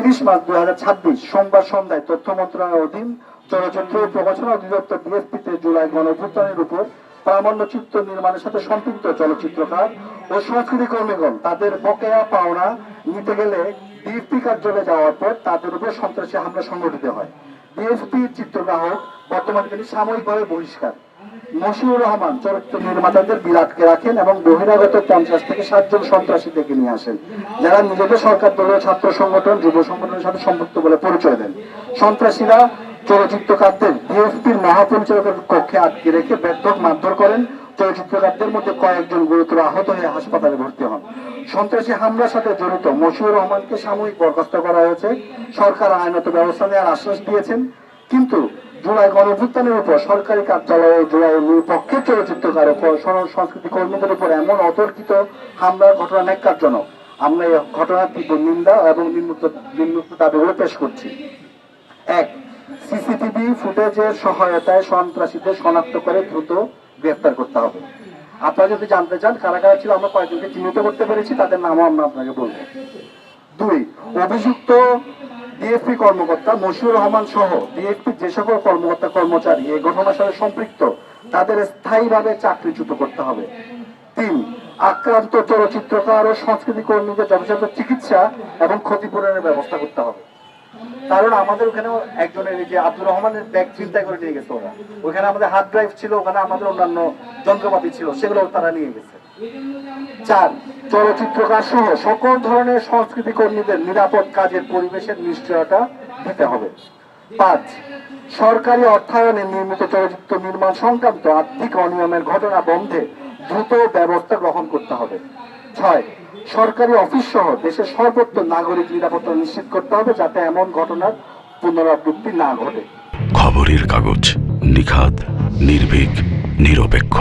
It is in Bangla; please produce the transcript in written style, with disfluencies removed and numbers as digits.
30 মার্চ 2026 সোমবার সন্ধ্যায় তথ্য মন্ত্রণালয়ের অধীন চলচ্চিত্র ও প্রকাশনা অধিদপ্তর ডিএসপিতে জুলাই গণঅভ্যুত্থানের উপর প্রামাণ্যচিত্র নির্মাণের সাথে সম্পৃক্ত চলচ্চিত্রকার ও সংস্কৃতি কর্মীগণ তাদের বকেয়া পাওনা নিতে গেলে ডিএসপি কার্যালয়ে যাওয়ার পর তাদের উপর সন্ত্রাসী হামলা সংঘটিত হয়। ডিএসপি চিত্রগ্রাহক বর্তমানে তিনি সাময়িকভাবে বহিষ্কার। মশিউর রহমান চলচ্চিত্র নির্মাতাদের বিরাটকে রাখেন এবং বহিরাগত 50 থেকে 60 জন সন্ত্রাসী ডেকে নিয়ে আসেন, যারা নিজেদের সরকার দলীয় ছাত্র সংগঠন যুব সংগঠনের সাথে সম্পৃক্ত বলে পরিচয় দেন। সন্ত্রাসীরা চলচ্চিত্রকারদের ডিএসপির মহাপরিচালকের কক্ষে আটকে রেখে বেধড়ক মারধর করেন। চলচ্চিত্রকারদের মধ্যে কয়েকজন গুরুতর আহত হয়ে হাসপাতালে ভর্তি হন। সন্ত্রাসী হামলার সাথে জড়িত মশিউর রহমানকে সাময়িক বরখাস্ত করা হয়েছে। সরকার আইনত ব্যবস্থা নেওয়ার আশ্বাস দিয়েছেন, কিন্তু জুলাই গণঅভ্যুত্থানের উপর সরকারি কার্যালয়ে জুলাইয়ের নিরপেক্ষ চলচ্চিত্রকার ও সংস্কৃতি কর্মীদের উপর এমন অতর্কিত হামলার ঘটনা ন্যাক্কারজনক। আমরা এই ঘটনার তীব্র নিন্দা এবং নিম্নোক্ত দাবিগুলো পেশ করছি। 1. সিসিটিভি ফুটেজের সহায়তায় সন্ত্রাসীদের শনাক্ত করে দ্রুত গ্রেফতার করতে হবে। আপনারা যদি জানতে চান কারা কারা ছিল, আমরা কয়েকজনকে চিহ্নিত করতে পেরেছি, তাদের নামও আমরা আপনাকে বলবো। 2. অভিযুক্ত ডিএসপি কর্মকর্তা মশিউর রহমান সহ ডিএসপি যে সকল কর্মকর্তা কর্মচারী এই ঘটনার সাথে সম্পৃক্ত তাদের স্থায়ীভাবে চাকরিচ্যুত করতে হবে। 3. আক্রান্ত চলচ্চিত্রকার ও সংস্কৃতি কর্মীদের যথাযথ চিকিৎসা এবং ক্ষতিপূরণের ব্যবস্থা করতে হবে। কারণ আমাদের ওখানে একজনের এই যে আব্দুর রহমানের ব্যাগ চিন্তা করে নিয়ে গেছে ওরা, ওখানে আমাদের হার্ড ড্রাইভ ছিল, ওখানে আমাদের অন্যান্য যন্ত্রপাতি ছিল, সেগুলো তারা নিয়ে গেছে। 4. চলচ্চিত্রকার সহ সকল ধরনের সংস্কৃতি কর্মীদের নিরাপদ কাজের পরিবেশের নিশ্চয়তা দিতে হবে। 5. সরকারি অর্থায়নে নির্মিত চলচ্চিত্র নির্মাণ সংক্রান্ত আর্থিক অনিয়মের ঘটনা বন্ধে দ্রুত ব্যবস্থা গ্রহণ করতে হবে। 6. সরকারি অফিস সহ দেশের সর্বত্র নাগরিক নিরাপত্তা নিশ্চিত করতে হবে, যাতে এমন ঘটনার পুনরাবৃত্তি না ঘটে। খবরের কাগজ, নিখাত, নির্ভীক, নিরপেক্ষ।